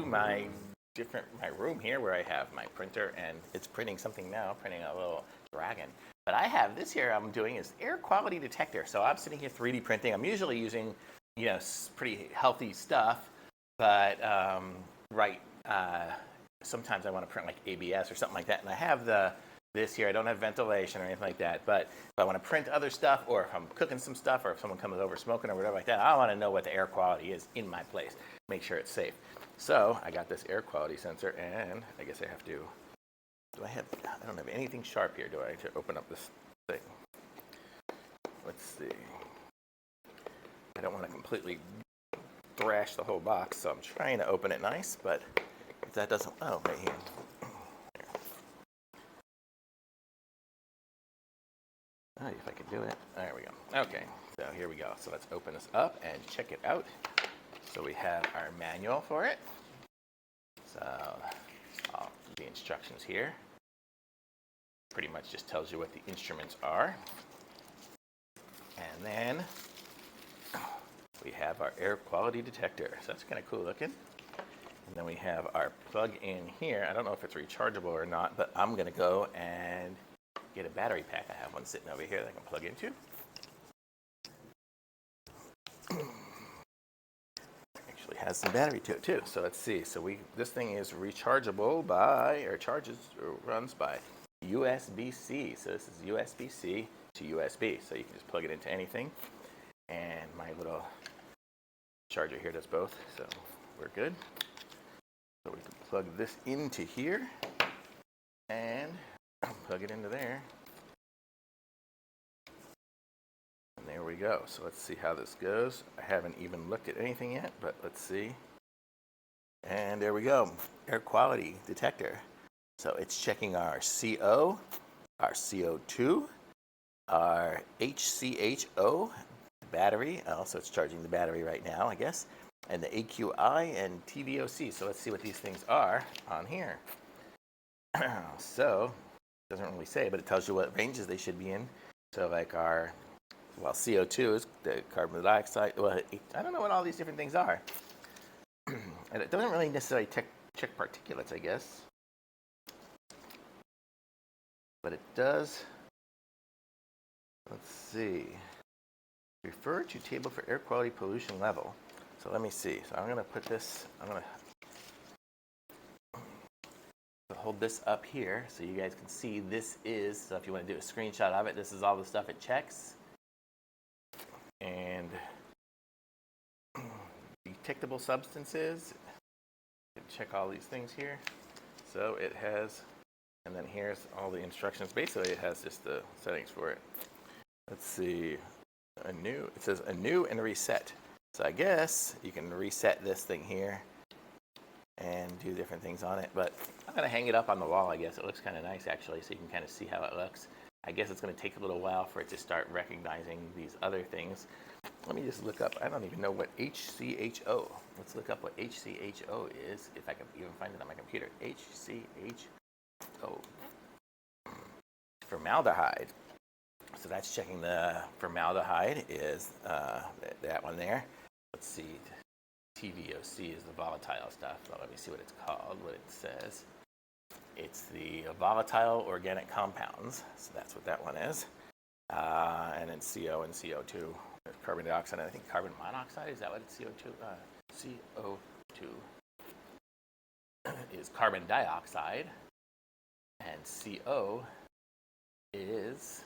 my room here where I have my printer, and it's printing something now, printing a little dragon. But I have this here I'm doing is air quality detector. So I'm sitting here 3D printing. I'm usually using, pretty healthy stuff, but sometimes I want to print like ABS or something like that. And I have this here. I don't have ventilation or anything like that, but if I want to print other stuff, or if I'm cooking some stuff, or if someone comes over smoking or whatever like that, I want to know what the air quality is in my place, make sure it's safe. So I got this air quality sensor, and I guess I have to, I don't have anything sharp here. Do I need to open up this thing? Let's see. I don't want to completely thrash the whole box, so I'm trying to open it nice, but if that doesn't, right here. If I could do it. There we go. Okay, so here we go. So let's open this up and check it out. So we have our manual for it. So the instructions here. Pretty much just tells you what the instruments are. And then we have our air quality detector. So that's kind of cool looking. And then we have our plug in here. I don't know if it's rechargeable or not, but I'm going to go and get a battery pack. I have one sitting over here that I can plug into. Actually has some battery to it too. So let's see. So this thing is rechargeable runs by USB-C. So this is USB-C to USB. So you can just plug it into anything. And my little charger here does both. So we're good. So we can plug this into here and plug it into there. And there we go. So let's see how this goes. I haven't even looked at anything yet, but let's see. And there we go. Air quality detector. So it's checking our CO, our CO2, our HCHO battery. Also, it's charging the battery right now, I guess. And the AQI and TVOC. So let's see what these things are on here. So it doesn't really say, but it tells you what ranges they should be in. So like CO2 is the carbon dioxide. Well, I don't know what all these different things are. And it doesn't really necessarily check particulates, I guess. But it does. Let's see. Refer to table for air quality pollution level. So let me see. So I'm going to put this, I'm going to hold this up here so you guys can see this is, so if you want to do a screenshot of it, this is all the stuff it checks. And detectable substances, you can check all these things here. So it has, and then here's all the instructions. Basically it has just the settings for it. Let's see, it says anew and reset. So I guess you can reset this thing here and do different things on it. But I'm going to hang it up on the wall, I guess. It looks kind of nice, actually, so you can kind of see how it looks. I guess it's going to take a little while for it to start recognizing these other things. Let me just look up. I don't even know what HCHO. Let's look up what HCHO is, if I can even find it on my computer. HCHO. Formaldehyde. So that's checking the formaldehyde is that one there. Let's see. TVOC is the volatile stuff. Well, let me see what it's called, what it says. It's the volatile organic compounds. So that's what that one is. And then CO and CO2. Carbon dioxide, and I think carbon monoxide. Is that what it's CO2? CO2 is carbon dioxide. And CO is,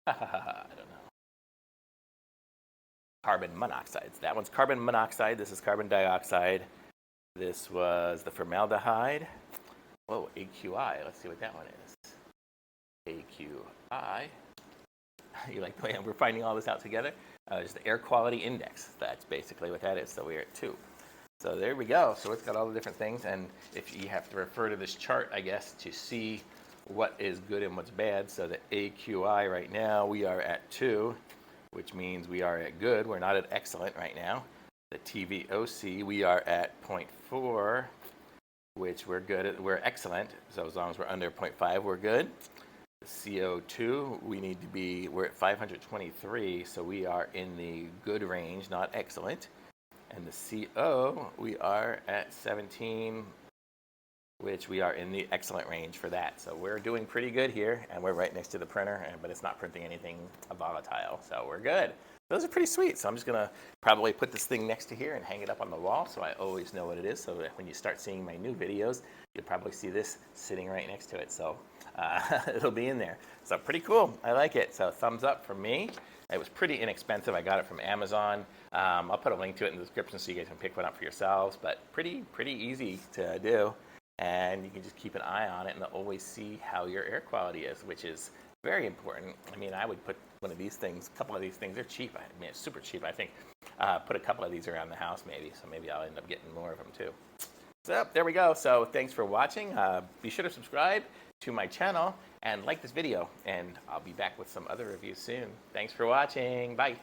I don't know. Carbon monoxide. That one's carbon monoxide. This is carbon dioxide. This was the formaldehyde. Whoa, AQI. Let's see what that one is. AQI. You like the way we're finding all this out together? It's the air quality index. That's basically what that is. So we're at 2. So there we go. So it's got all the different things. And if you have to refer to this chart, I guess, to see what is good and what's bad. So the AQI right now, we are at 2, which means we are at good. We're not at excellent right now. The TVOC, we are at 0.4, which we're good at. We're excellent. So as long as we're under 0.5, we're good. The CO2, we're at 523, so we are in the good range, not excellent. And the CO, we are at 17, which we are in the excellent range for that. So we're doing pretty good here, and we're right next to the printer, but it's not printing anything volatile, so we're good. Those are pretty sweet. So I'm just gonna probably put this thing next to here and hang it up on the wall so I always know what it is, so that when you start seeing my new videos, you'll probably see this sitting right next to it. So it'll be in there. So pretty cool. I like it. So thumbs up from me. It was pretty inexpensive. I got it from Amazon. I'll put a link to it in the description so you guys can pick one up for yourselves, but pretty easy to do. And you can just keep an eye on it and always see how your air quality is, which is very important. I mean, I would put one of these things, a couple of these things, they're cheap. I mean, it's super cheap, I think. Put a couple of these around the house maybe, so maybe I'll end up getting more of them too. So there we go. So thanks for watching. Be sure to subscribe to my channel and like this video, and I'll be back with some other reviews soon. Thanks for watching. Bye.